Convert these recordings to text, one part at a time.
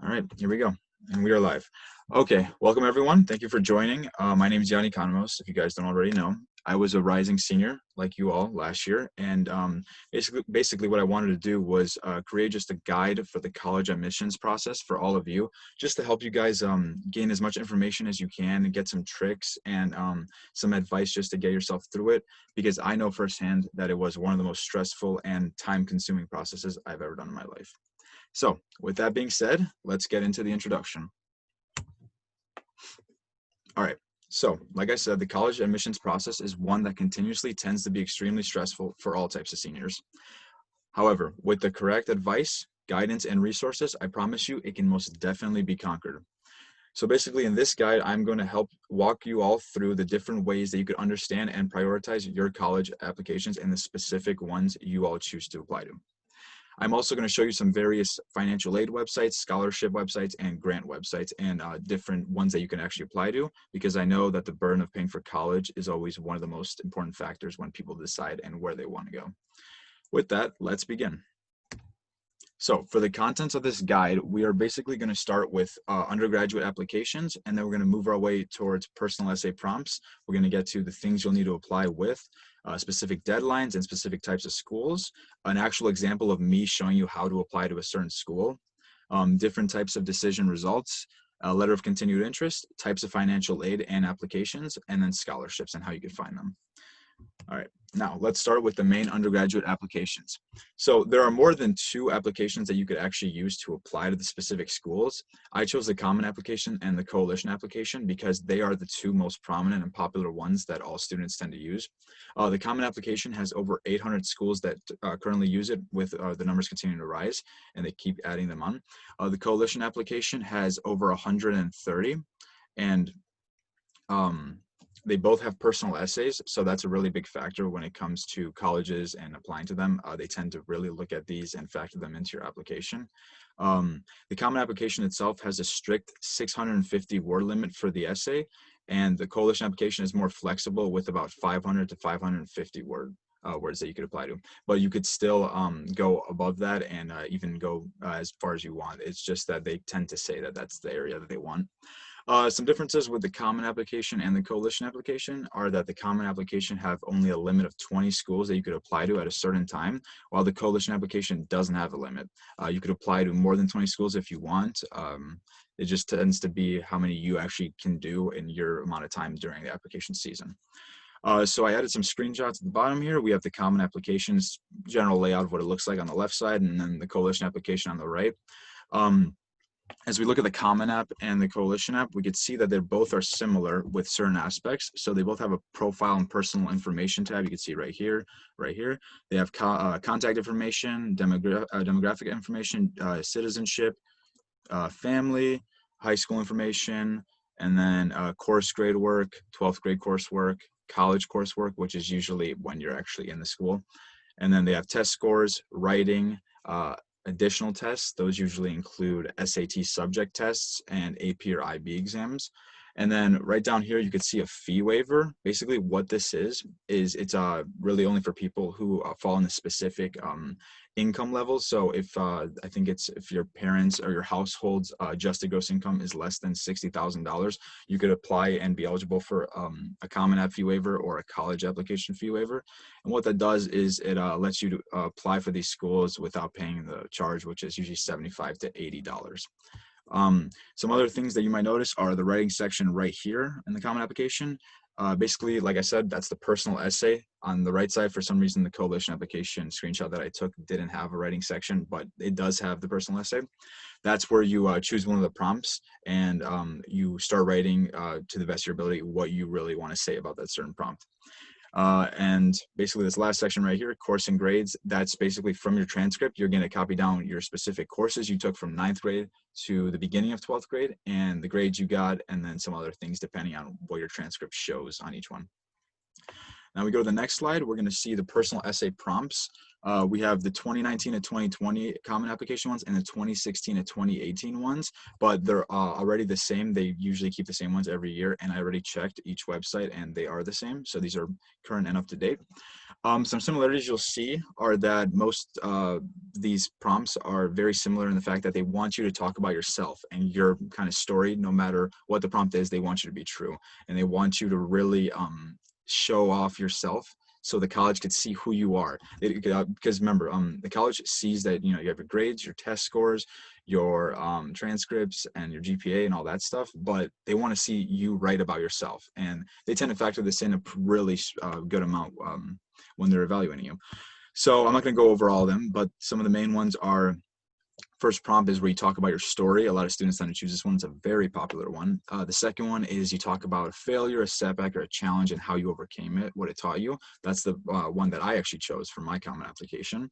All right, here we go. And we are live. Okay, welcome everyone. Thank you for joining. My name is Yanni, if you guys don't already know. I was a rising senior like you all last year. And basically what I wanted to do was create just a guide for the college admissions process for all of you, just to help you guys gain as much information as you can and get some tricks and some advice just to get yourself through it, because I know firsthand that it was one of the most stressful and time-consuming processes I've ever done in my life. So with that being said, let's get into the introduction. All right. So like I said, the college admissions process is one that continuously tends to be extremely stressful for all types of seniors. However, with the correct advice, guidance, and resources, I promise you it can most definitely be conquered. So basically in this guide, I'm going to help walk you all through the different ways that you could understand and prioritize your college applications and the specific ones you all choose to apply to. I'm also going to show you some various financial aid websites, scholarship websites, and grant websites, and different ones that you can actually apply to, because I know that the burden of paying for college is always one of the most important factors when people decide and where they want to go. With that, let's begin. So for the contents of this guide, we are basically going to start with undergraduate applications, and then we're going to move our way towards personal essay prompts. We're going to get to the things you'll need to apply with, specific deadlines and specific types of schools, an actual example of me showing you how to apply to a certain school, different types of decision results, a letter of continued interest, types of financial aid and applications, and then scholarships and how you can find them. All right, now let's start with the main undergraduate applications. So there are more than 2 applications that you could actually use to apply to the specific schools. I chose the common application and the coalition application because they are the 2 most prominent and popular ones that all students tend to use. The common application has over 800 schools that currently use it, with the numbers continuing to rise, and they keep adding them on. The coalition application has over 130, and they both have personal essays, so that's a really big factor when it comes to colleges and applying to them. They tend to really look at these and factor them into your application. The common application itself has a strict 650 word limit for the essay, and the coalition application is more flexible with about 500 to 550 words that you could apply to. But you could still go above that and even go as far as you want. It's just that they tend to say that that's the area that they want. Some differences with the common application and the coalition application are that the common application have only a limit of 20 schools that you could apply to at a certain time, while the coalition application doesn't have a limit. You could apply to more than 20 schools if you want. It just tends to be how many you actually can do in your amount of time during the application season. So I added some screenshots at the bottom here. We have the common applications, general layout of what it looks like on the left side, and then the coalition application on the right. As we look at the common app and the coalition app, we could see that they both are similar with certain aspects. So they both have a profile and personal information tab. You can see right here, right here. They have contact information, demographic information, citizenship, family, high school information, and then course grade work, 12th grade coursework, college coursework, which is usually when you're actually in the school. And then they have test scores, writing, additional tests. Those usually include SAT subject tests and AP or IB exams. And then right down here, you could see a fee waiver. Basically what this is it's really only for people who fall in the specific income levels. So if I think it's if your parents or your household's adjusted gross income is less than $60,000, you could apply and be eligible for a common app fee waiver or a college application fee waiver. And what that does is it lets you to apply for these schools without paying the charge, which is usually $75 to $80. Some other things that you might notice are the writing section right here in the common application. Basically, like I said, that's the personal essay. On the right side, for some reason, the coalition application screenshot that I took didn't have a writing section, but it does have the personal essay. That's where you choose one of the prompts and you start writing to the best of your ability what you really want to say about that certain prompt. And basically this last section right here, course and grades, that's basically from your transcript. You're going to copy down your specific courses you took from 9th grade to the beginning of 12th grade and the grades you got, and then some other things depending on what your transcript shows on each one. Now we go to the next slide. We're going to see the personal essay prompts. We have the 2019 to 2020 common application ones and the 2016 to 2018 ones, but they're already the same. They usually keep the same ones every year, and I already checked each website and they are the same. So these are current and up to date. Some similarities you'll see are that most these prompts are very similar in the fact that they want you to talk about yourself and your kind of story. No matter what the prompt is, they want you to be true, and they want you to really show off yourself so the college could see who you are. Because remember, the college sees that you have your grades, your test scores, your transcripts, and your GPA and all that stuff, but they want to see you write about yourself, and they tend to factor this in a really good amount when they're evaluating you. So I'm not going to go over all of them, but some of the main ones are: first prompt is where you talk about your story. A lot of students tend to choose this one. It's a very popular one. The second one is you talk about a failure, a setback, or a challenge and how you overcame it, what it taught you. That's the one that I actually chose for my common application.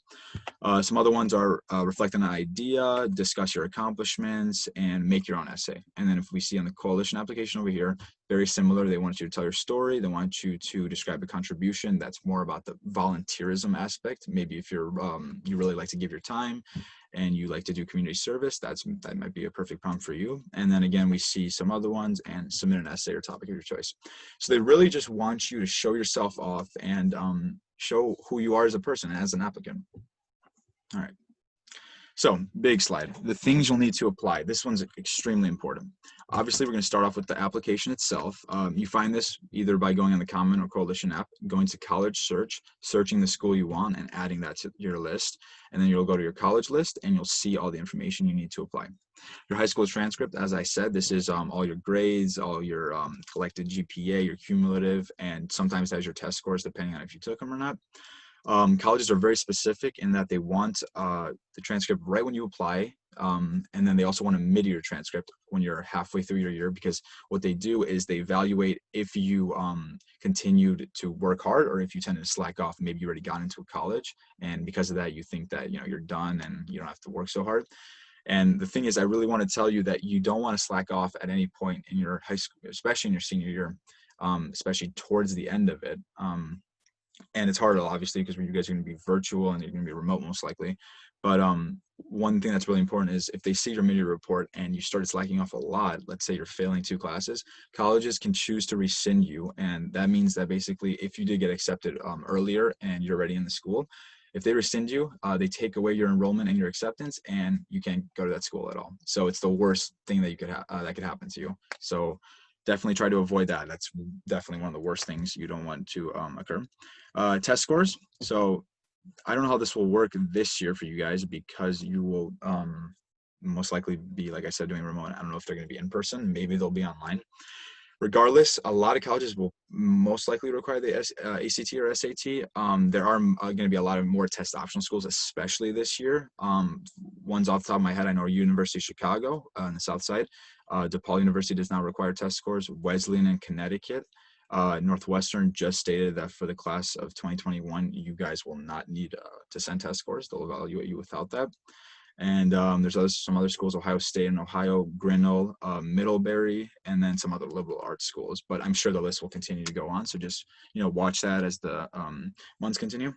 Some other ones are reflect on an idea, discuss your accomplishments, and make your own essay. And then if we see on the coalition application over here, very similar. They want you to tell your story. They want you to describe a contribution. That's more about the volunteerism aspect. Maybe if you're you really like to give your time and you like to do community service, that might be a perfect prompt for you. And then again, we see some other ones, and submit an essay or topic of your choice. So they really just want you to show yourself off and show who you are as a person and as an applicant. All right. So big slide, the things you'll need to apply. This one's extremely important. Obviously, we're going to start off with the application itself. You find this either by going on the Common or Coalition app, going to college search, searching the school you want and adding that to your list. And then you'll go to your college list and you'll see all the information you need to apply. Your high school transcript, as I said, this is all your grades, all your collected GPA, your cumulative, and sometimes has your test scores depending on if you took them or not. Colleges are very specific in that they want the transcript right when you apply, and then they also want a mid-year transcript when you're halfway through your year, because what they do is they evaluate if you continued to work hard or if you tended to slack off. Maybe you already got into college, and because of that, you think that you're done and you don't have to work so hard. And the thing is, I really want to tell you that you don't want to slack off at any point in your high school, especially in your senior year, especially towards the end of it. And it's harder, obviously, because you guys are going to be virtual and you're going to be remote most likely. But one thing that's really important is if they see your mid-year report and you started slacking off a lot, let's say you're failing 2 classes, colleges can choose to rescind you. And that means that basically if you did get accepted earlier and you're already in the school, if they rescind you, they take away your enrollment and your acceptance, and you can't go to that school at all. So it's the worst thing that you could that could happen to you. So definitely try to avoid that. That's definitely one of the worst things you don't want to occur. Test scores. So I don't know how this will work this year for you guys, because you will most likely be, like I said, doing remote. I don't know if they're going to be in person. Maybe they'll be online. Regardless, a lot of colleges will most likely require the ACT or SAT. There are going to be a lot of more test optional schools, especially this year. Ones off the top of my head, I know University of Chicago on the south side. DePaul University does not require test scores. Wesleyan in Connecticut. Northwestern just stated that for the class of 2021, you guys will not need to send test scores. They'll evaluate you without that. And there's some other schools, Ohio State and Ohio, Grinnell, Middlebury, and then some other liberal arts schools. But I'm sure the list will continue to go on. So just, watch that as the months continue.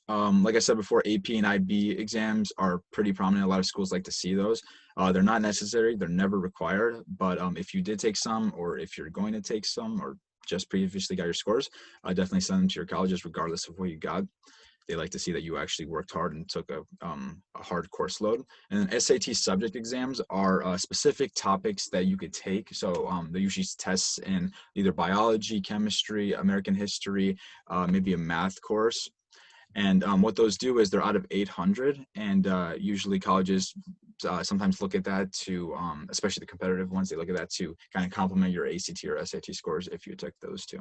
Like I said before, AP and IB exams are pretty prominent. A lot of schools like to see those. They're not necessary. They're never required. But if you did take some, or if you're going to take some, or just previously got your scores, definitely send them to your colleges regardless of what you got. They like to see that you actually worked hard and took a hard course load. And then SAT subject exams are specific topics that you could take. So they usually tests in either biology, chemistry, American history, maybe a math course. And what those do is they're out of 800, and usually colleges sometimes look at that to, especially the competitive ones, they look at that to kind of complement your ACT or SAT scores if you took those two.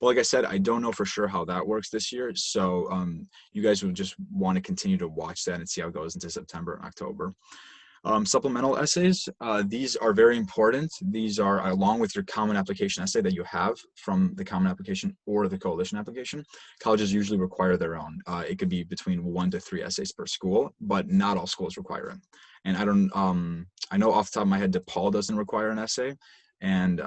But like I said, I don't know for sure how that works this year. So you guys would just want to continue to watch that and see how it goes into September and October. Supplemental essays, these are very important. These are along with your common application essay that you have from the common application or the coalition application. Colleges usually require their own. It could be between 1 to 3 essays per school, but not all schools require it. And I know off the top of my head, DePaul doesn't require an essay, and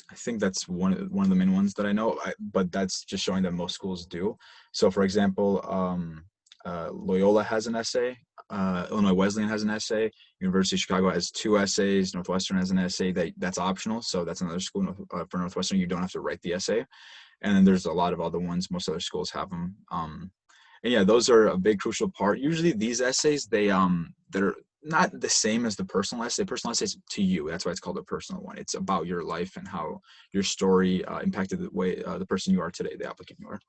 I think that's one of the main ones that I know, but that's just showing that most schools do. So, for example, Loyola has an essay, Illinois Wesleyan has an essay, University of Chicago has 2 essays, Northwestern has an essay that's optional. So that's another school for Northwestern. You don't have to write the essay. And then there's a lot of other ones. Most other schools have them. And yeah, those are a big crucial part. Usually these essays, they're not the same as the personal essay. Personal essays to you. That's why it's called a personal one. It's about your life and how your story impacted the way the person you are today, the applicant you are.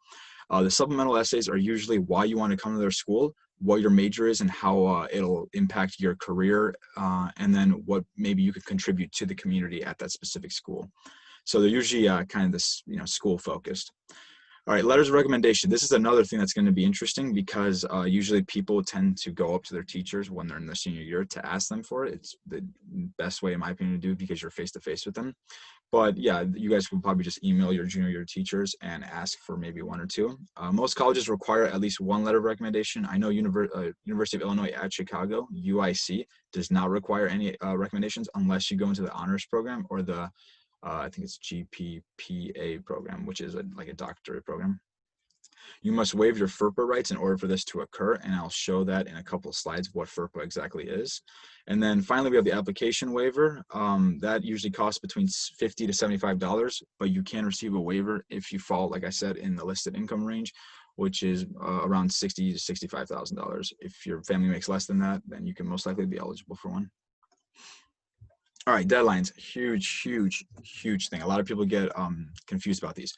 The supplemental essays are usually why you want to come to their school, what your major is, and how it'll impact your career, and then what maybe you could contribute to the community at that specific school. So they're usually kind of this, school focused. All right, letters of recommendation. This is another thing that's going to be interesting because usually people tend to go up to their teachers when they're in their senior year to ask them for it. It's the best way, in my opinion, to do it because you're face to face with them. But yeah, you guys can probably just email your junior year teachers and ask for maybe one or two. Most colleges require at least one letter of recommendation. I know University of Illinois at Chicago, UIC, does not require any recommendations unless you go into the honors program or the I think it's GPPA program, which is like a doctorate program. You must waive your FERPA rights in order for this to occur, and I'll show that in a couple of slides what FERPA exactly is. And then finally, we have the application waiver. That usually costs between $50 to $75, but you can receive a waiver if you fall, like I said, in the listed income range, which is around $60,000 to $65,000. If your family makes less than that, then you can most likely be eligible for one. All right, deadlines, huge thing. A lot of people get confused about these.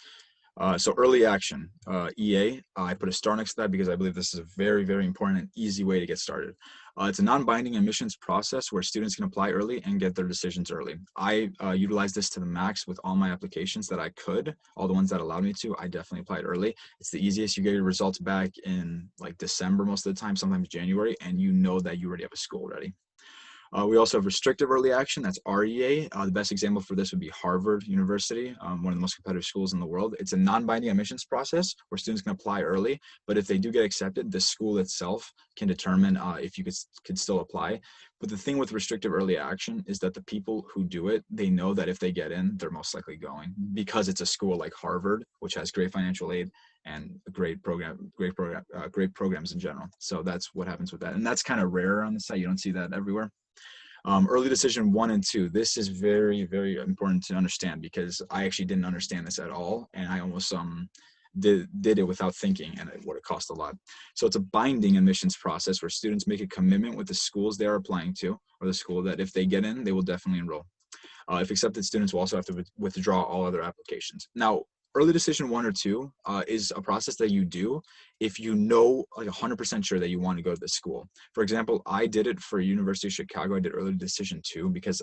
So early action, EA, I put a star next to that because I believe this is a very important and easy way to get started. It's a non-binding admissions process where students can apply early and get their decisions early. I utilized this to the max with all my applications that I could, all the ones that allowed me to. I definitely applied early. It's the easiest. You get your results back in like December most of the time, sometimes January, and you know that you already have a school ready. We also have restrictive early action, that's REA. The best example for this would be Harvard University, one of the most competitive schools in the world. It's a non-binding admissions process where students can apply early, but if they do get accepted, the school itself can determine if you could still apply. But the thing with restrictive early action is that the people who do it, they know that if they get in, they're most likely going because it's a school like Harvard, which has great financial aid and great programs in general. So that's what happens with that. And that's kind of rare on the site. You don't see that everywhere. Early decision 1 and 2. This is very important to understand because I actually didn't understand this at all, and I almost did it without thinking, and it would have cost a lot. So it's a binding admissions process where students make a commitment with the schools they are applying to, or the school that if they get in, they will definitely enroll. If accepted, students will also have to withdraw all other applications. Now, early decision 1 or 2 is a process that you do if you know like 100% sure that you want to go to the school. For example, I did it for University of Chicago. I did early decision 2 because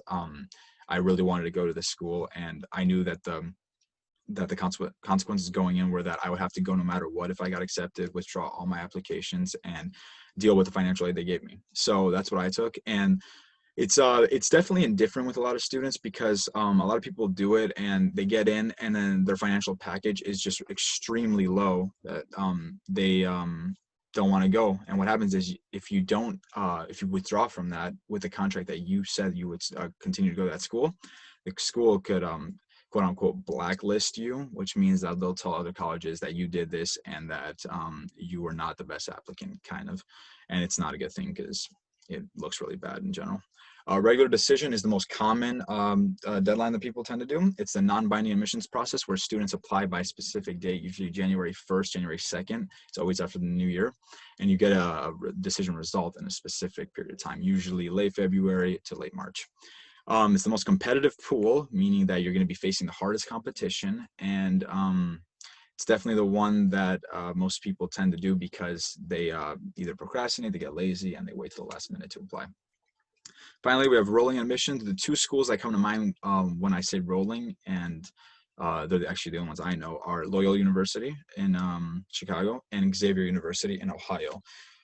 I really wanted to go to the school, and I knew that the consequences going in were that I would have to go no matter what if I got accepted, withdraw all my applications, and deal with the financial aid they gave me. So that's what I took. And it's definitely indifferent with a lot of students because a lot of people do it and they get in and then their financial package is just extremely low that they don't want to go. And what happens is if you withdraw from that with the contract that you said you would continue to go to that school, the school could quote unquote blacklist you, which means that they'll tell other colleges that you did this and that you were not the best applicant, kind of. And it's not a good thing because it looks really bad in general. Regular decision is the most common deadline that people tend to do. It's the non-binding admissions process where students apply by a specific date, usually January 1st, January 2nd. It's always after the new year. And you get a decision result in a specific period of time, usually late February to late March. It's the most competitive pool, meaning that you're going to be facing the hardest competition. And it's definitely the one that most people tend to do because they either procrastinate, they get lazy, and they wait till the last minute to apply. Finally, we have rolling admissions. The 2 schools that come to mind when I say rolling, and they're actually the only ones I know, are Loyola University in Chicago and Xavier University in Ohio.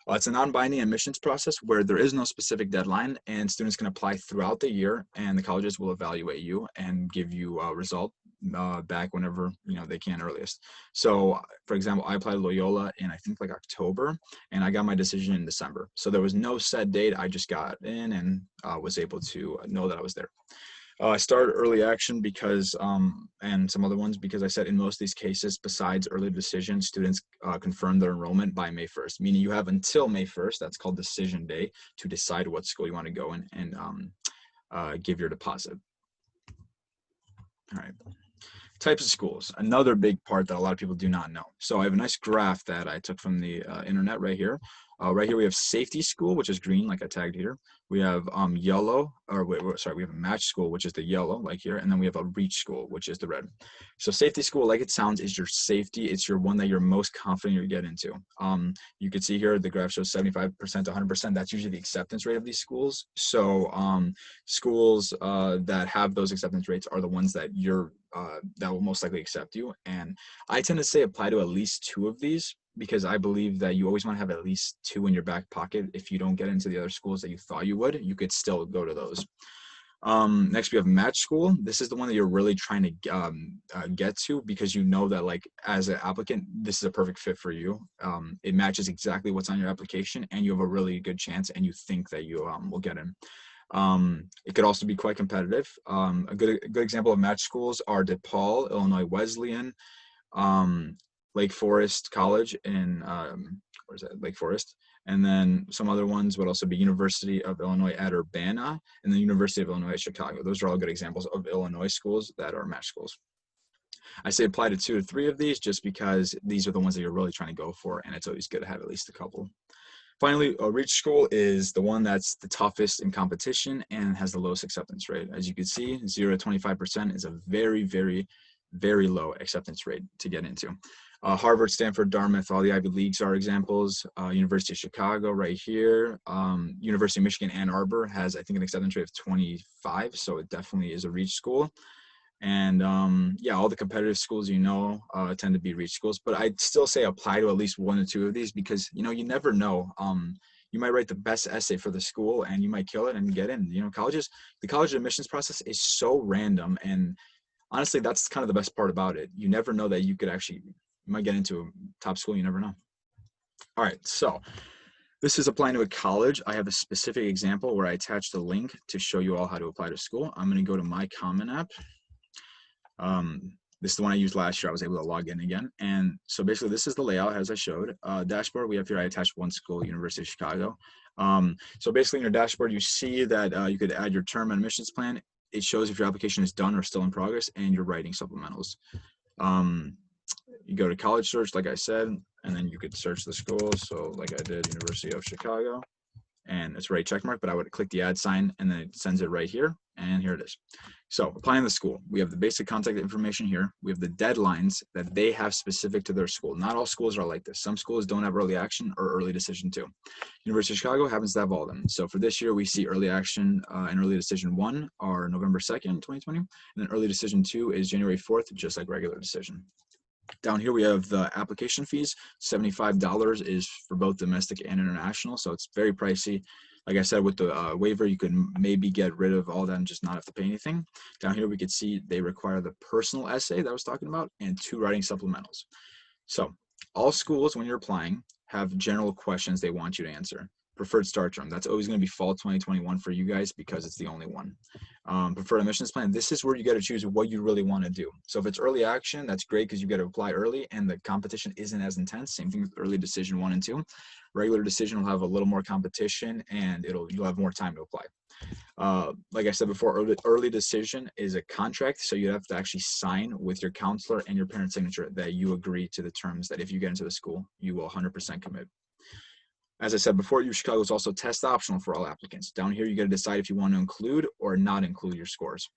It's a non-binding admissions process where there is no specific deadline and students can apply throughout the year and the colleges will evaluate you and give you a result back whenever they can earliest. So for example, I applied to Loyola in I think like October and I got my decision in December. So there was no set date. I just got in and was able to know that I was there. I started early action because, and some other ones, because I said in most of these cases, besides early decision, students confirm their enrollment by May 1st, meaning you have until May 1st, that's called decision day, to decide what school you want to go in and give your deposit. All right. Types of schools, another big part that a lot of people do not know. So I have a nice graph that I took from the internet right here. Right here we have safety school, which is green, like I tagged here. We have yellow, or sorry, we have a match school, which is the yellow, like here, and then we have a reach school, which is the red. So safety school, like it sounds, is your safety. It's your one that you're most confident you get into. You can see here the graph shows 75% to 100%. That's usually the acceptance rate of these schools. So schools that have those acceptance rates are the ones that that will most likely accept you. And I tend to say apply to at least 2 of these, because I believe that you always want to have at least 2 in your back pocket. If you don't get into the other schools that you thought you would, you could still go to those. Next we have match school. This is the one that you're really trying to get to, because you know that, like, as an applicant, this is a perfect fit for you. It matches exactly what's on your application, and you have a really good chance, and you think that you will get in. It could also be quite competitive. A good example of match schools are DePaul, Illinois Wesleyan, Lake Forest College in where's that? Lake Forest, and then some other ones would also be University of Illinois at Urbana and the University of Illinois at Chicago. Those are all good examples of Illinois schools that are match schools. I say apply to 2 to 3 of these, just because these are the ones that you're really trying to go for, and it's always good to have at least a couple. Finally, a reach school is the one that's the toughest in competition and has the lowest acceptance rate. As you can see, 0 to 25% is a very, very, very low acceptance rate to get into. Harvard, Stanford, Dartmouth, all the Ivy Leagues are examples. University of Chicago right here. University of Michigan, Ann Arbor has, I think, an acceptance rate of 25, so it definitely is a reach school. And yeah, all the competitive schools, tend to be reach schools, but I'd still say apply to at least 1 or 2 of these, because, you never know. You might write the best essay for the school and you might kill it and get in. The college admissions process is so random. And honestly, that's kind of the best part about it. You never know that you might get into a top school. You never know. All right. So this is applying to a college. I have a specific example where I attached a link to show you all how to apply to school. I'm going to go to my Common App. This is the one I used last year. I was able to log in again. And so basically this is the layout as I showed. Dashboard, we have here, I attached 1 school, University of Chicago. So basically in your dashboard, you see that you could add your term and admissions plan. It shows if your application is done or still in progress, and you're writing supplementals. You go to college search, like I said, and then you could search the school. So like I did, University of Chicago, and it's right check mark, but I would click the add sign and then it sends it right here. And here it is. So applying the school, we have the basic contact information here. We have the deadlines that they have specific to their school. Not all schools are like this. Some schools don't have early action or early decision 2. University of Chicago happens to have all of them. So for this year, we see early action and early decision 1 are November 2nd, 2020. And then early decision 2 is January 4th, just like regular decision. Down here, we have the application fees. $75 is for both domestic and international, so it's very pricey. Like I said, with the waiver, you could maybe get rid of all that and just not have to pay anything. Down here, we could see they require the personal essay that I was talking about and 2 writing supplementals. So all schools, when you're applying, have general questions they want you to answer. Preferred start term, that's always going to be fall 2021 for you guys, because it's the only one. Preferred admissions plan, this is where you got to choose what you really want to do. So if it's early action, that's great, because you got to apply early and the competition isn't as intense. Same thing with early decision 1 and 2. Regular decision will have a little more competition, and you'll have more time to apply. Like I said before, early decision is a contract, so you have to actually sign with your counselor and your parent signature that you agree to the terms that if you get into the school, you will 100% commit. As I said before, U Chicago is also test optional for all applicants. Down here, you got to decide if you want to include or not include your scores.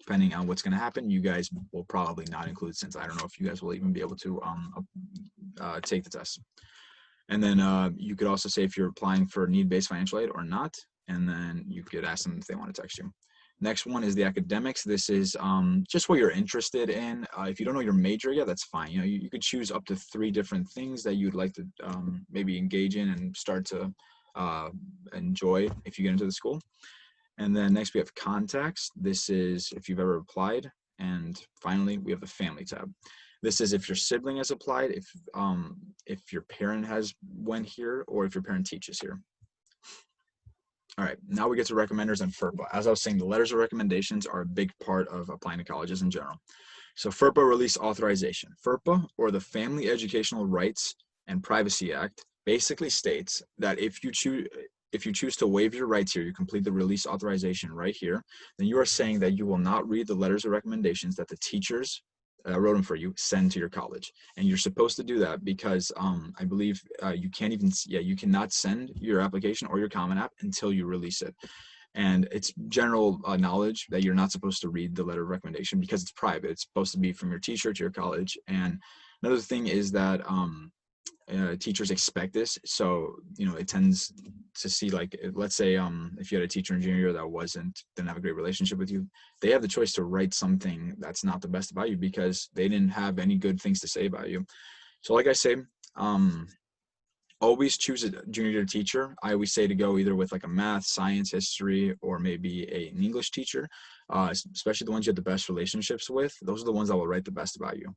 Depending on what's going to happen, you guys will probably not include, since I don't know if you guys will even be able to take the test. And then you could also say if you're applying for need-based financial aid or not, and then you could ask them if they want to text you. Next one is the academics. This is just what you're interested in. If you don't know your major yet, that's fine. You could choose up to 3 different things that you'd like to maybe engage in and start to enjoy if you get into the school. And then next we have contacts. This is if you've ever applied. And finally, we have the family tab. This is if your sibling has applied, if your parent has went here, or if your parent teaches here. All right, now we get to recommenders and FERPA. As I was saying, the letters of recommendations are a big part of applying to colleges in general. So FERPA release authorization. FERPA, or the Family Educational Rights and Privacy Act, basically states that if you choose to waive your rights here, you complete the release authorization right here, then you are saying that you will not read the letters of recommendations that the teachers wrote them for you, send to your college. And you're supposed to do that because I believe you can't even, you cannot send your application or your Common App until you release it. And it's general knowledge that you're not supposed to read the letter of recommendation because it's private. It's supposed to be from your teacher to your college. And another thing is that teachers expect this, so it tends to see, like, let's say if you had a teacher in junior year that didn't have a great relationship with you, they have the choice to write something that's not the best about you because they didn't have any good things to say about you. So like I say, always choose a junior year teacher. I always say to go either with like a math, science, history, or maybe an English teacher, especially the ones you have the best relationships with. Those are the ones that will write the best about you.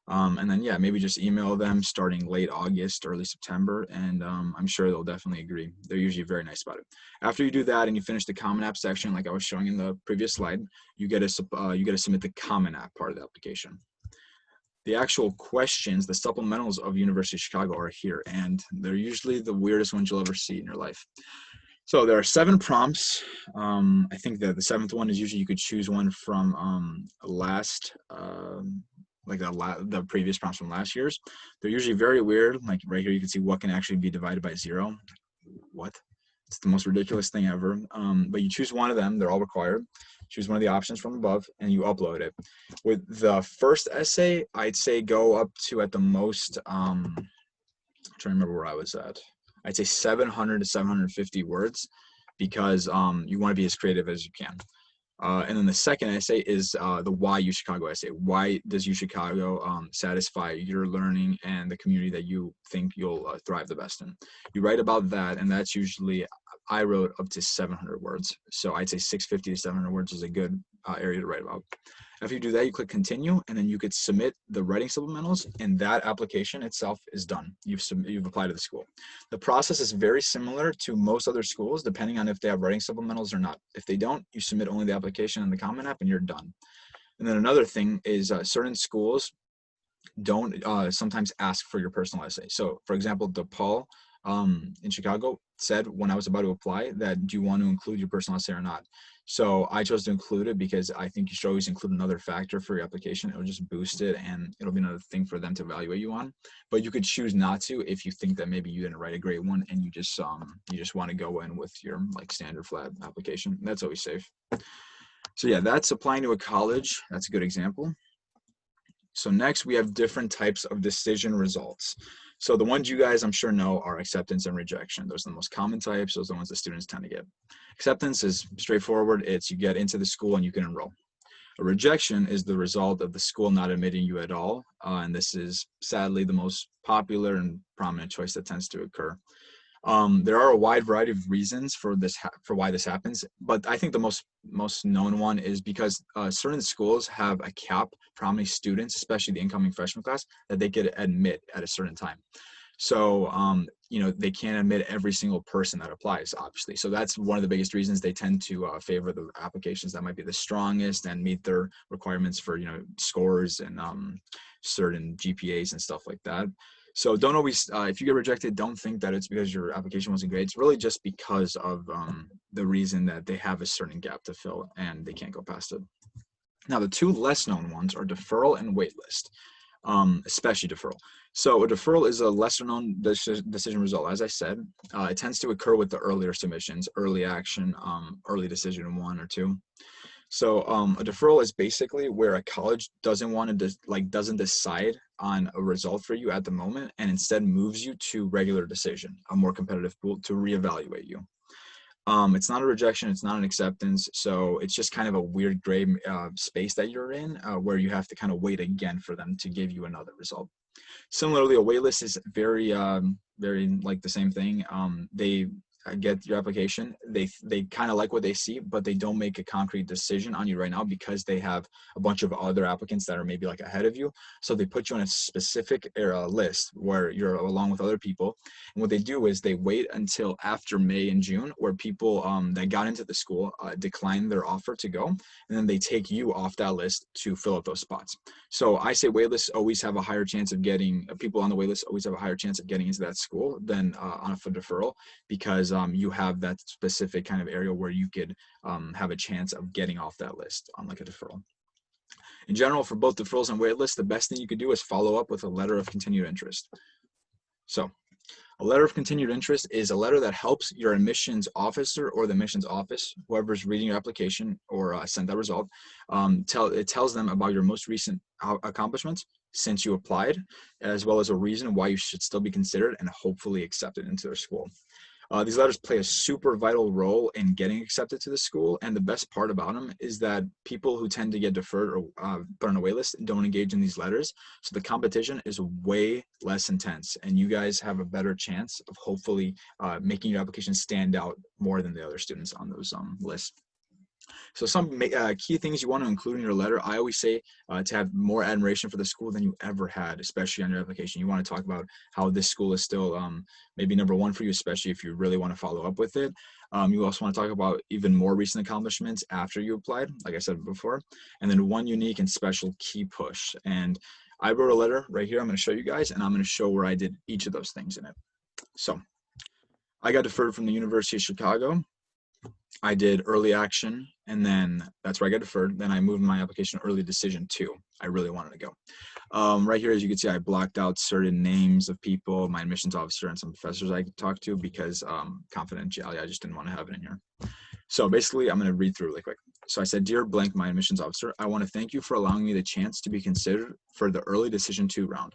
And then, maybe just email them starting late August, early September, and I'm sure they'll definitely agree. They're usually very nice about it. After you do that and you finish the Common App section, like I was showing in the previous slide, you get to submit the Common App part of the application. The actual questions, the supplementals of University of Chicago are here, and they're usually the weirdest ones you'll ever see in your life. So there are 7 prompts. I think that the 7th one is usually you could choose one from the previous prompts from last year's. They're usually very weird. Like right here, you can see what can actually be divided by 0. What? It's the most ridiculous thing ever. But you choose one of them. They're all required. Choose one of the options from above, and you upload it. With the first essay, I'd say go up to at the most, I'm trying to remember where I was at. I'd say 700 to 750 words because you want to be as creative as you can. And then the second essay is the Why U Chicago essay. Why does U Chicago satisfy your learning and the community that you think you'll thrive the best in? You write about that, and that's usually, I wrote up to 700 words. So I'd say 650 to 700 words is a good area to write about. After you do that, you click continue, and then you could submit the writing supplementals, and that application itself is done. You've applied to the school. The process is very similar to most other schools, depending on if they have writing supplementals or not. If they don't, you submit only the application and the Common App, and you're done. And then another thing is certain schools don't sometimes ask for your personal essay. So, for example, DePaul in Chicago said when I was about to apply that, do you want to include your personal essay or not? So I chose to include it because I think you should always include another factor for your application. It'll just boost it, and it'll be another thing for them to evaluate you on. But you could choose not to if you think that maybe you didn't write a great one and you just want to go in with your like standard flat application. That's always safe. So yeah, that's applying to a college. That's a good example. So next we have different types of decision results. So the ones you guys I'm sure know are acceptance and rejection. Those are the most common types. Those are the ones that students tend to get. Acceptance is straightforward. It's you get into the school and you can enroll. A rejection is the result of the school not admitting you at all. And this is sadly the most popular and prominent choice that tends to occur. There are a wide variety of reasons for why this happens, but I think the most known one is because certain schools have a cap for how many students, especially the incoming freshman class, that they could admit at a certain time. So they can't admit every single person that applies, obviously. So that's one of the biggest reasons they tend to favor the applications that might be the strongest and meet their requirements for scores and certain GPAs and stuff like that. So don't always, if you get rejected, don't think that it's because your application wasn't great. It's really just because of the reason that they have a certain gap to fill and they can't go past it. Now, the 2 less known ones are deferral and waitlist, especially deferral. So a deferral is a lesser known decision result. As I said, it tends to occur with the earlier submissions, early action, early decision 1 or 2. So a deferral is basically where a college doesn't decide on a result for you at the moment and instead moves you to regular decision, a more competitive pool to reevaluate you. It's not a rejection, it's not an acceptance, so it's just kind of a weird gray space that you're in where you have to kind of wait again for them to give you another result. Similarly, a waitlist is very like the same thing. get your application, they kind of like what they see, but they don't make a concrete decision on you right now because they have a bunch of other applicants that are maybe like ahead of you. So they put you on a specific list where you're along with other people. And what they do is they wait until after May and June, where people that got into the school decline their offer to go, and then they take you off that list to fill up those spots. So I say waitlists always have a higher chance of getting people on the waitlist always have a higher chance of getting into that school than on a deferral, because you have that specific kind of area where you could have a chance of getting off that list on like a deferral. In general, for both deferrals and waitlists, the best thing you could do is follow up with a letter of continued interest. So a letter of continued interest is a letter that helps your admissions officer or the admissions office, whoever's reading your application or sent that result, it tells them about your most recent accomplishments since you applied, as well as a reason why you should still be considered and hopefully accepted into their school. These letters play a super vital role in getting accepted to the school, and the best part about them is that people who tend to get deferred or put on a wait list don't engage in these letters, so the competition is way less intense, and you guys have a better chance of hopefully making your application stand out more than the other students on those lists. So some key things you want to include in your letter, I always say to have more admiration for the school than you ever had, especially on your application. You want to talk about how this school is still maybe #1 for you, especially if you really want to follow up with it. You also want to talk about even more recent accomplishments after you applied, like I said before, and then one unique and special key push. And I wrote a letter right here I'm going to show you guys, and I'm going to show where I did each of those things in it. So I got deferred from the University of Chicago. I did early action, and then that's where I got deferred. Then I moved my application to early decision 2. I really wanted to go. Right here, as you can see, I blocked out certain names of people, my admissions officer and some professors I could talk to, because confidentiality, I just didn't want to have it in here. So basically, I'm going to read through really quick. So I said, "Dear blank, my admissions officer, I want to thank you for allowing me the chance to be considered for the early decision 2 round.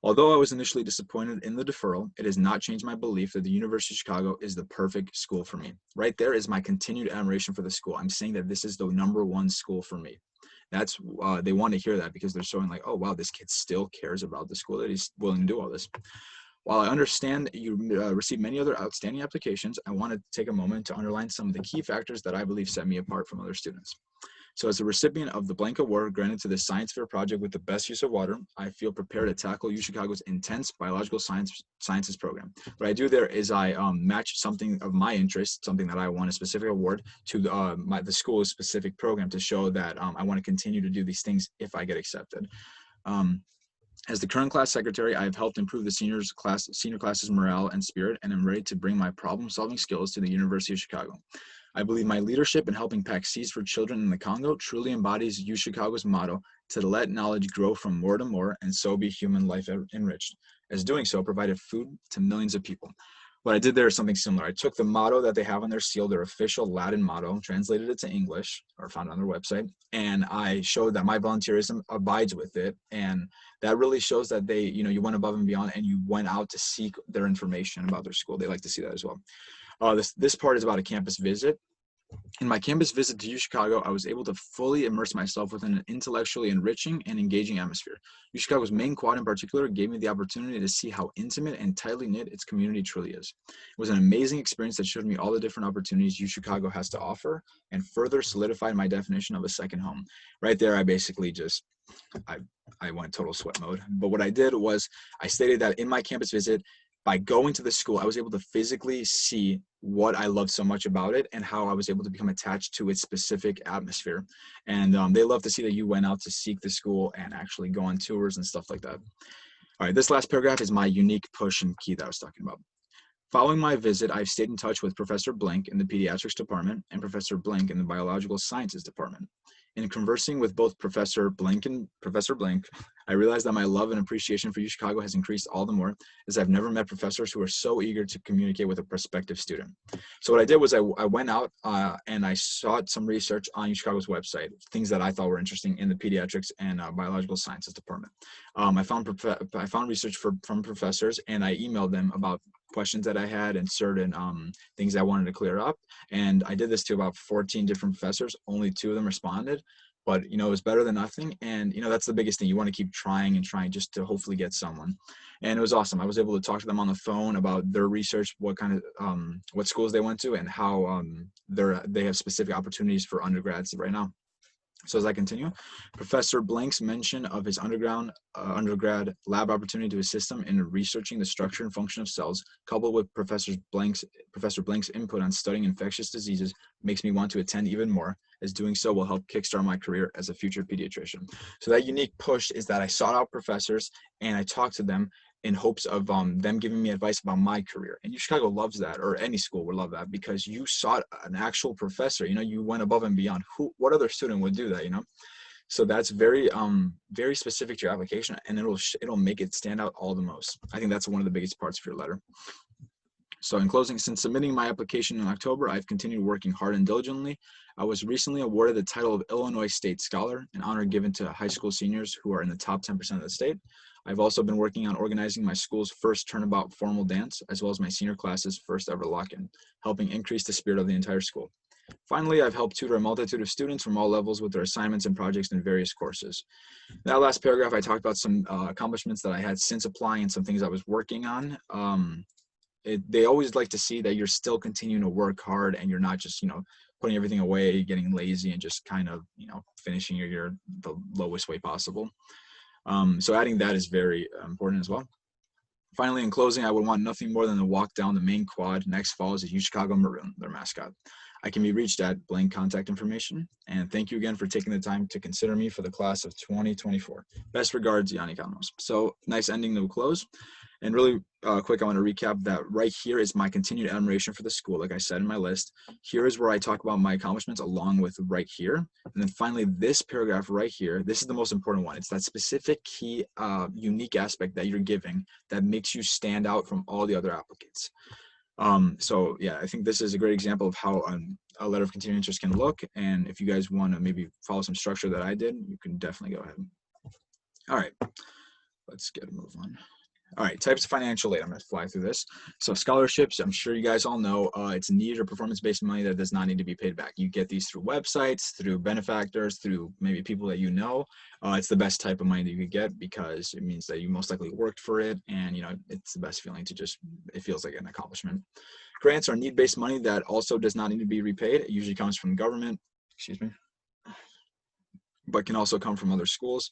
Although I was initially disappointed in the deferral, it has not changed my belief that the University of Chicago is the perfect school for me." Right there is my continued admiration for the school. I'm saying that this is the #1 school for me. That's they want to hear that, because they're showing like, oh wow, this kid still cares about the school, that he's willing to do all this. While I understand you received many other outstanding applications, I want to take a moment to underline some of the key factors that I believe set me apart from other students. So as a recipient of the blank award granted to the science fair project with the best use of water, I feel prepared to tackle UChicago's intense biological sciences program. What I do there is I match something of my interest, something that I want a specific award, to the school's specific program, to show that I want to continue to do these things if I get accepted. As the current class secretary, I have helped improve the senior class's morale and spirit, and am ready to bring my problem-solving skills to the University of Chicago. I believe my leadership in helping pack seeds for children in the Congo truly embodies UChicago's motto to let knowledge grow from more to more, and so be human life enriched. As doing so, provided food to millions of people. What I did there is something similar. I took the motto that they have on their seal, their official Latin motto, translated it to English, or found it on their website, and I showed that my volunteerism abides with it, and that really shows that they, you went above and beyond, and you went out to seek their information about their school. They like to see that as well. This part is about a campus visit. In my campus visit to UChicago, I was able to fully immerse myself within an intellectually enriching and engaging atmosphere. UChicago's main quad in particular gave me the opportunity to see how intimate and tightly knit its community truly is. It was an amazing experience that showed me all the different opportunities UChicago has to offer, and further solidified my definition of a second home. Right there, I basically just, I went total sweat mode. But what I did was I stated that in my campus visit, by going to the school, I was able to physically see what I loved so much about it, and how I was able to become attached to its specific atmosphere. And they love to see that you went out to seek the school and actually go on tours and stuff like that. All right, this last paragraph is my unique push and key that I was talking about. Following my visit, I've stayed in touch with Professor Blank in the pediatrics department and Professor Blank in the biological sciences department. In conversing with both Professor Blank and Professor Blank, I realized that my love and appreciation for UChicago has increased all the more, as I've never met professors who are so eager to communicate with a prospective student. So what I did was I went out and I sought some research on UChicago's website, things that I thought were interesting in the pediatrics and biological sciences department. I found research from professors, and I emailed them about questions that I had and certain things I wanted to clear up. And I did this to about 14 different professors. Only 2 of them responded. but it was better than nothing. And that's the biggest thing. You want to keep trying and trying just to hopefully get someone. And it was awesome. I was able to talk to them on the phone about their research, what kind of what schools they went to, and how they have specific opportunities for undergrads right now. So as I continue, Professor Blank's mention of his undergrad lab opportunity to assist him in researching the structure and function of cells, coupled with Professor Blank's input on studying infectious diseases, makes me want to attend even more, as doing so will help kickstart my career as a future pediatrician. So that unique push is that I sought out professors and I talked to them in hopes of them giving me advice about my career. And Chicago loves that, or any school would love that, because you sought an actual professor. You went above and beyond. What other student would do that? So that's very very specific to your application, and it'll make it stand out all the most. I think that's one of the biggest parts of your letter. So in closing, since submitting my application in October, I've continued working hard and diligently. I was recently awarded the title of Illinois State Scholar, an honor given to high school seniors who are in the top 10% of the state. I've also been working on organizing my school's first turnabout formal dance, as well as my senior class's first ever lock-in, helping increase the spirit of the entire school. Finally, I've helped tutor a multitude of students from all levels with their assignments and projects in various courses. That last paragraph, I talked about some accomplishments that I had since applying and some things I was working on. They always like to see that you're still continuing to work hard and you're not just, putting everything away, getting lazy, and just kind of, finishing your year the lowest way possible. So adding that is very important as well. Finally, in closing, I would want nothing more than to walk down the main quad next fall as a UChicago Maroon, their mascot. I can be reached at blank contact information. And thank you again for taking the time to consider me for the class of 2024. Best regards, Yanni. So nice ending to close. And really quick, I want to recap that right here is my continued admiration for the school, like I said in my list. Here is where I talk about my accomplishments along with right here. And then finally, this paragraph right here, this is the most important one. It's that specific key, unique aspect that you're giving that makes you stand out from all the other applicants. So yeah, I think this is a great example of how a letter of continuing interest can look. And if you guys want to maybe follow some structure that I did, you can definitely go ahead. All right, let's get a move on. All right, types of financial aid. I'm going to fly through this. So scholarships, I'm sure you guys all know, it's needed or performance-based money that does not need to be paid back. You get these through websites, through benefactors, through maybe people that you know. It's the best type of money that you could get because it means that you most likely worked for it, and it's the best feeling to just, it feels like an accomplishment. Grants are need-based money that also does not need to be repaid. It usually comes from government, but can also come from other schools.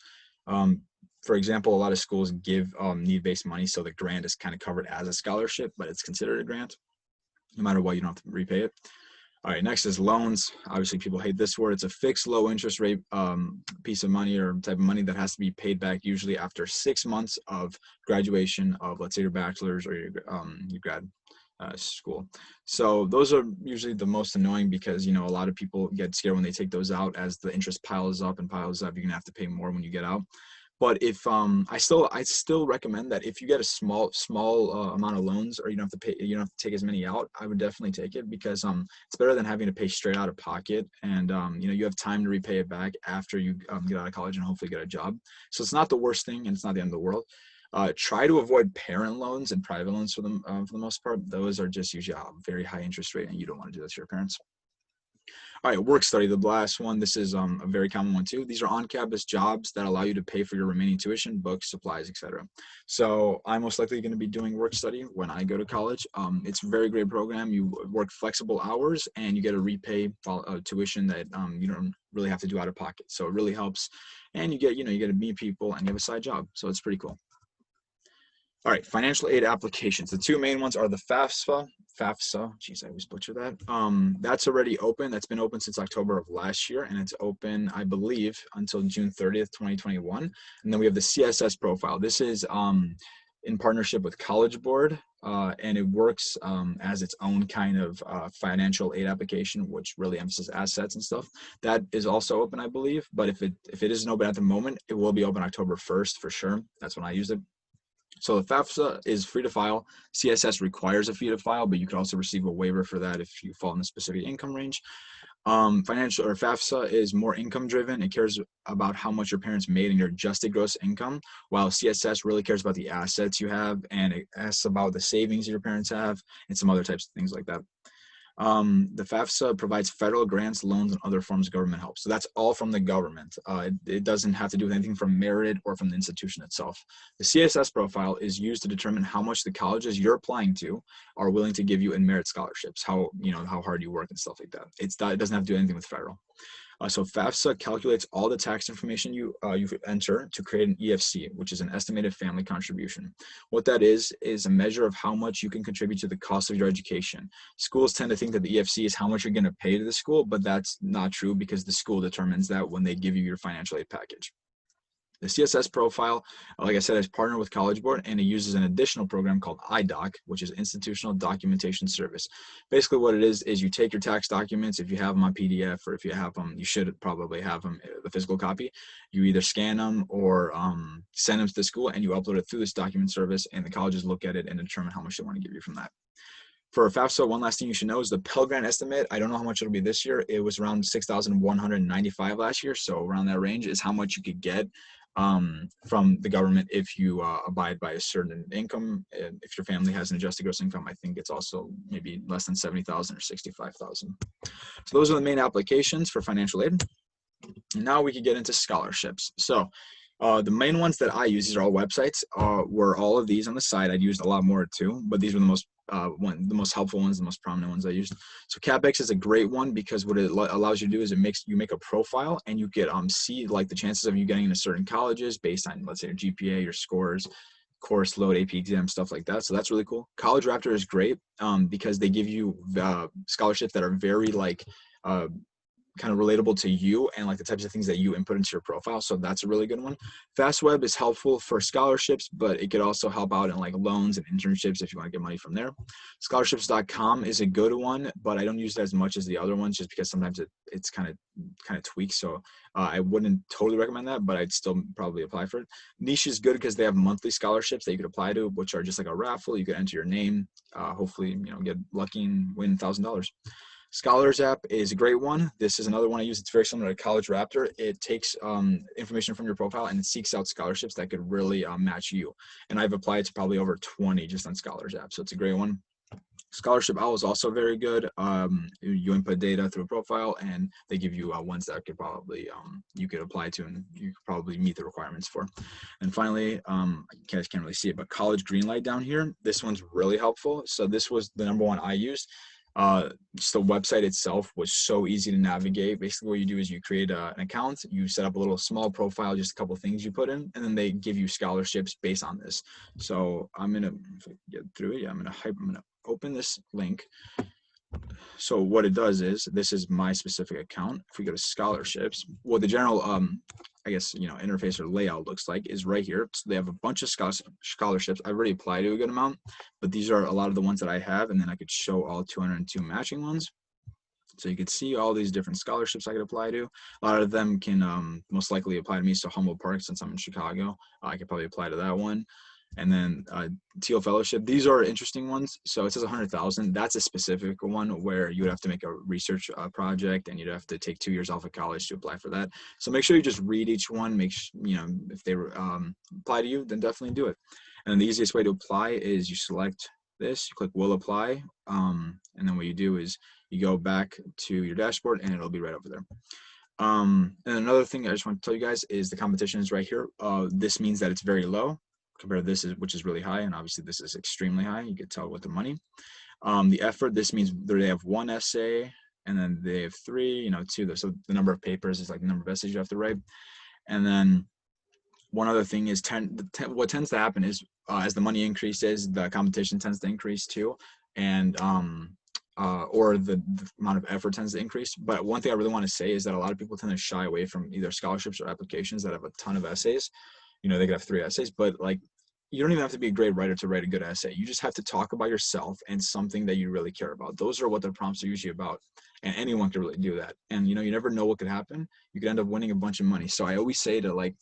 For example, a lot of schools give need-based money, so the grant is kind of covered as a scholarship, but it's considered a grant. No matter what, you don't have to repay it. All right, next is loans. Obviously, people hate this word. It's a fixed low interest rate piece of money or type of money that has to be paid back usually after 6 months of graduation of, let's say, your bachelor's or your grad school. So those are usually the most annoying because, a lot of people get scared when they take those out. As the interest piles up and piles up, you're gonna have to pay more when you get out. But if I still recommend that if you get a small amount of loans, or you don't have to take as many out, I would definitely take it because it's better than having to pay straight out of pocket. And you have time to repay it back after you get out of college and hopefully get a job. So it's not the worst thing, and it's not the end of the world. Try to avoid parent loans and private loans for the most part. Those are just usually a very high interest rate, and you don't want to do that to your parents. All right, work study, the last one. This is a very common one too. These are on-campus jobs that allow you to pay for your remaining tuition, books, supplies, etc. So I'm most likely going to be doing work study when I go to college. It's a very great program. You work flexible hours and you get a repay tuition that you don't really have to do out of pocket. So it really helps, and you get to meet people and you have a side job. So it's pretty cool. All right, financial aid applications. The two main ones are the FAFSA, geez, I always butcher that. That's already open. That's been open since October of last year, and it's open, I believe, until June 30th, 2021. And then we have the CSS profile. This is in partnership with College Board, and it works as its own kind of financial aid application, which really emphasizes assets and stuff. That is also open, I believe, but if it isn't open at the moment, it will be open October 1st for sure. That's when I used it. So the FAFSA is free to file. CSS requires a fee to file, but you can also receive a waiver for that if you fall in a specific income range. Financial or FAFSA is more income driven. It cares about how much your parents made in your adjusted gross income, while CSS really cares about the assets you have, and it asks about the savings your parents have and some other types of things like that. The FAFSA provides federal grants, loans, and other forms of government help. So that's all from the government. It doesn't have to do with anything from merit or from the institution itself. The CSS profile is used to determine how much the colleges you're applying to are willing to give you in merit scholarships, how hard you work and stuff like that. It doesn't have to do anything with federal. So FAFSA calculates all the tax information you enter to create an EFC, which is an estimated family contribution. What that is a measure of how much you can contribute to the cost of your education. Schools tend to think that the EFC is how much you're going to pay to the school, but that's not true because the school determines that when they give you your financial aid package. The CSS profile, like I said, is partnered with College Board, and it uses an additional program called IDoc, which is Institutional Documentation Service. Basically what it is you take your tax documents, if you have them on PDF, or if you have them, you should probably have them, the physical copy. You either scan them or send them to the school, and you upload it through this document service, and the colleges look at it and determine how much they want to give you from that. For FAFSA, one last thing you should know is the Pell Grant estimate. I don't know how much it'll be this year. It was around $6,195 last year, so around that range is how much you could get from the government if you abide by a certain income. And if your family has an adjusted gross income, I think it's also maybe less than 70,000 or 65,000. So those are the main applications for financial aid. And now we could get into scholarships. So the main ones that I use, these are all websites, were all of these on the side. I'd used a lot more too, but these were the most helpful ones, the most prominent ones I used. So CapEx is a great one because what it allows you to do is you make a profile, and you get see like the chances of you getting into certain colleges based on, let's say, your GPA, your scores, course load, AP exam, stuff like that. So that's really cool. College Raptor is great because they give you scholarships that are very kind of relatable to you and like the types of things that you input into your profile. So that's a really good one. FastWeb is helpful for scholarships, but it could also help out in like loans and internships if you want to get money from there. Scholarships.com is a good one, but I don't use it as much as the other ones just because sometimes it's kind of tweaked. So I wouldn't totally recommend that, but I'd still probably apply for it. Niche is good because they have monthly scholarships that you could apply to, which are just like a raffle. You could enter your name, hopefully, get lucky and win $1,000. Scholars app is a great one. This is another one I use. It's very similar to College Raptor. It takes information from your profile and it seeks out scholarships that could really match you. And I've applied to probably over 20 just on Scholars app. So it's a great one. Scholarship Owl is also very good. You input data through a profile, and they give you ones that could probably you could apply to, and you could probably meet the requirements for. And finally, I can't really see it, but College Greenlight down here. This one's really helpful. So this was the number one I used. Just the website itself was so easy to navigate. Basically what you do is you create an account, you set up a little small profile, just a couple things you put in, and then they give you scholarships based on this. So I'm gonna, if I get through it, I'm gonna open this link. So what it does is, this is my specific account. If we go to scholarships, what the general I guess interface or layout looks like is right here. So they have a bunch of scholarships. I've already applied to a good amount, but these are a lot of the ones that I have, and then I could show all 202 matching ones. So you could see all these different scholarships I could apply to. A lot of them can most likely apply to me. So Humboldt Park, since I'm in Chicago, I could probably apply to that one. And then Teal Fellowship, these are interesting ones. So it says 100,000. That's a specific one where you would have to make a research project, and you'd have to take 2 years off of college to apply for that. So make sure you just read each one. Make sure, if they apply to you, then definitely do it. And the easiest way to apply is you select this, you click will apply, and then what you do is you go back to your dashboard, and it'll be right over there. And another thing I just want to tell you guys is the competition is right here. This means that it's very low compared to this, which is really high, and obviously this is extremely high. You can tell with the money. The effort, this means they have one essay, and then they have 3, 2. So the number of papers is like the number of essays you have to write. And then one other thing is what tends to happen is as the money increases, the competition tends to increase too, and or the amount of effort tends to increase. But one thing I really want to say is that a lot of people tend to shy away from either scholarships or applications that have a ton of essays. They could have 3 essays, but like, you don't even have to be a great writer to write a good essay. You just have to talk about yourself and something that you really care about. Those are what the prompts are usually about, and anyone can really do that. And you never know what could happen. You could end up winning a bunch of money. So I always say to like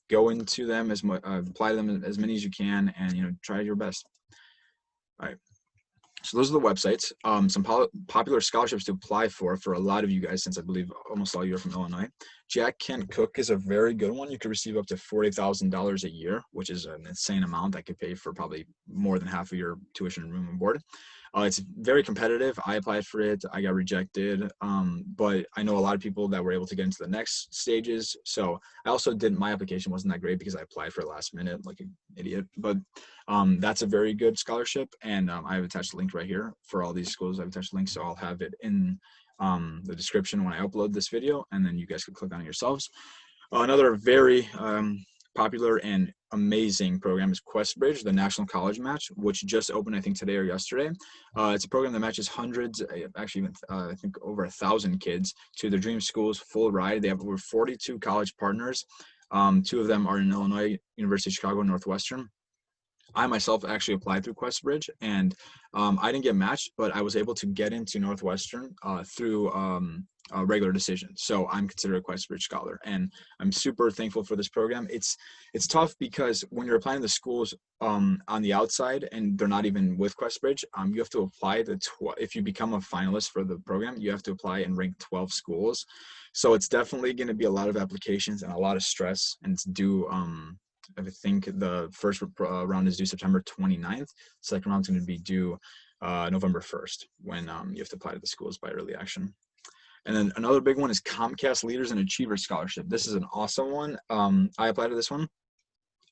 go into them as much, apply to them as many as you can, and try your best. All right. So those are the websites. Some popular scholarships to apply for a lot of you guys, since I believe almost all you are from Illinois. Jack Kent Cook is a very good one. You could receive up to $40,000 a year, which is an insane amount that could pay for probably more than half of your tuition, room, and board. It's very competitive. I applied for it. I got rejected. But I know a lot of people that were able to get into the next stages. So I also did, my application wasn't that great because I applied for it last minute like an idiot. But that's a very good scholarship. And I have attached a link right here for all these schools. I've attached a link, so I'll have it in the description when I upload this video, and then you guys can click on it yourselves. Another very popular and amazing program is QuestBridge, the National College Match, which just opened, I think, today or yesterday. It's a program that matches hundreds, actually even I think over 1,000 kids to their dream schools, full ride. They have over 42 college partners. 2 of them are in Illinois, University of Chicago, Northwestern. I myself actually applied through QuestBridge, and I didn't get matched, but I was able to get into Northwestern through a regular decision. So I'm considered a QuestBridge scholar, and I'm super thankful for this program. It's tough because when you're applying to schools on the outside and they're not even with QuestBridge, you have to apply if you become a finalist for the program, you have to apply and rank 12 schools. So it's definitely going to be a lot of applications and a lot of stress, and it's due. I think the first round is due September 29th. Second round is going to be due November 1st when you have to apply to the schools by early action. And then another big one is Comcast Leaders and Achievers Scholarship. This is an awesome one. I applied to this one.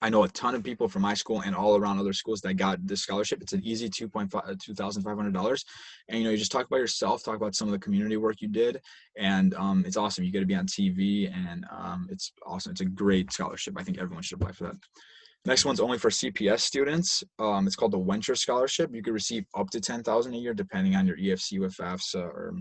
I know a ton of people from my school and all around other schools that got this scholarship. It's an easy $2,500. And, you just talk about yourself, talk about some of the community work you did. And it's awesome. You get to be on TV, and it's awesome. It's a great scholarship. I think everyone should apply for that. Next one's only for CPS students. It's called the Venture Scholarship. You could receive up to $10,000 a year, depending on your EFC with FAFSA, or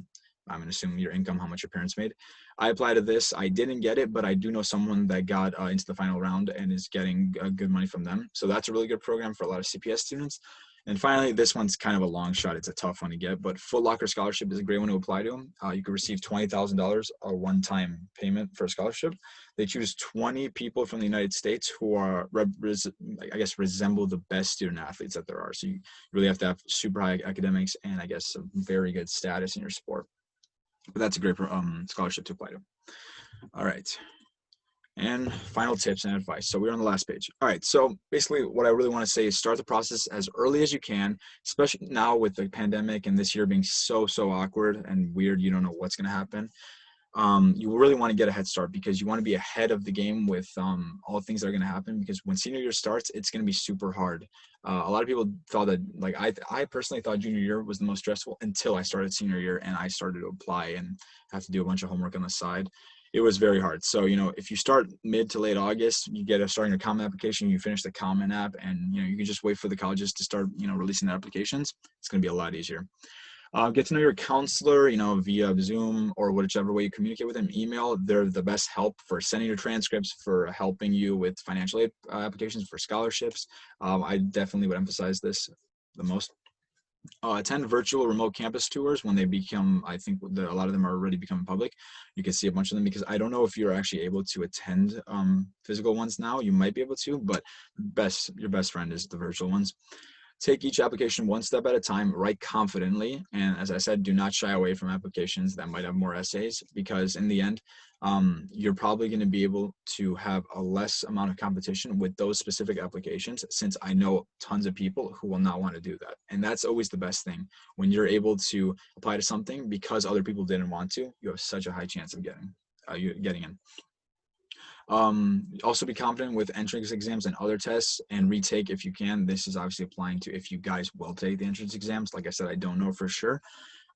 I'm going to assume your income, how much your parents made. I applied to this. I didn't get it, but I do know someone that got into the final round and is getting good money from them. So that's a really good program for a lot of CPS students. And finally, this one's kind of a long shot. It's a tough one to get, but Foot Locker Scholarship is a great one to apply to. You could receive $20,000, a one-time payment for a scholarship. They choose 20 people from the United States who are, I guess, resemble the best student athletes that there are. So you really have to have super high academics and, I guess, a very good status in your sport. But that's a great scholarship to apply to. All right. And final tips and advice. So we're on the last page. All right. So basically what I really want to say is start the process as early as you can, especially now with the pandemic and this year being so awkward and weird. You don't know what's going to happen. You really want to get a head start because you want to be ahead of the game with all the things that are going to happen, because when senior year starts, it's going to be super hard. A lot of people thought that, like, I personally thought junior year was the most stressful until I started senior year and I started to apply and have to do a bunch of homework on the side. It was very hard. So, if you start mid to late August, you get starting your common application, you finish the common app, and, you can just wait for the colleges to start, releasing the applications. It's going to be a lot easier. Get to know your counselor, via Zoom or whichever way you communicate with them. Email, they're the best help for sending your transcripts, for helping you with financial aid applications, for scholarships. I definitely would emphasize this the most. Attend virtual remote campus tours when they become, I think a lot of them are already becoming public. You can see a bunch of them, because I don't know if you're actually able to attend physical ones now. You might be able to, but your best friend is the virtual ones. Take each application one step at a time, write confidently, and as I said, do not shy away from applications that might have more essays, because in the end, you're probably going to be able to have a less amount of competition with those specific applications, since I know tons of people who will not want to do that. And that's always the best thing. When you're able to apply to something because other people didn't want to, you have such a high chance of getting in. Also be confident with entrance exams and other tests, and retake if you can. This is obviously applying to if you guys will take the entrance exams. Like I said, I don't know for sure.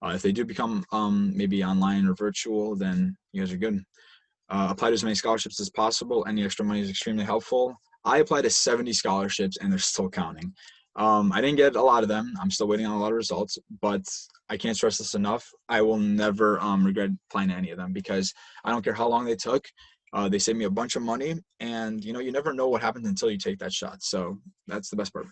If they do become maybe online or virtual, then you guys are good. Apply to as many scholarships as possible. Any extra money is extremely helpful. I applied to 70 scholarships and they're still counting. I didn't get a lot of them. I'm still waiting on a lot of results, but I can't stress this enough. I will never regret applying to any of them, because I don't care how long they took. They saved me a bunch of money, and you never know what happens until you take that shot. So that's the best part.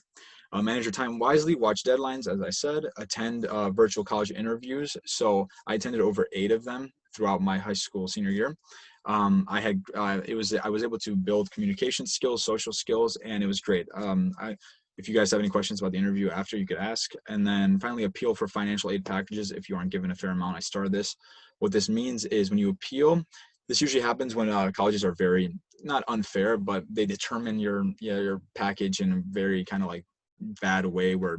Manage your time wisely, watch deadlines, as I said, attend virtual college interviews. So I attended over 8 of them throughout my high school senior year. I was able to build communication skills, social skills, and it was great. If you guys have any questions about the interview after, you could ask. And then finally, appeal for financial aid packages if you aren't given a fair amount. I started this. What this means is when you appeal, this usually happens when colleges are very, not unfair, but they determine your package in a very kind of like bad way, where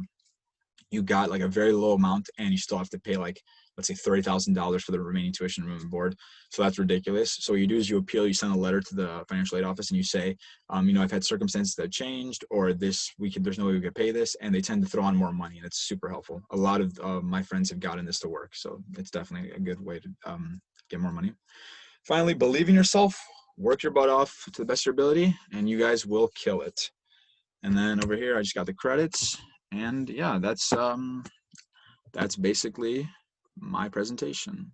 you got like a very low amount and you still have to pay like, let's say $30,000 for the remaining tuition, room and board. So that's ridiculous. So what you do is you appeal, you send a letter to the financial aid office and you say, I've had circumstances that have changed, or there's no way we could pay this. And they tend to throw on more money, and it's super helpful. A lot of my friends have gotten this to work. So it's definitely a good way to get more money. Finally, believe in yourself, work your butt off to the best of your ability, and you guys will kill it. And then over here, I just got the credits. And yeah, that's basically my presentation.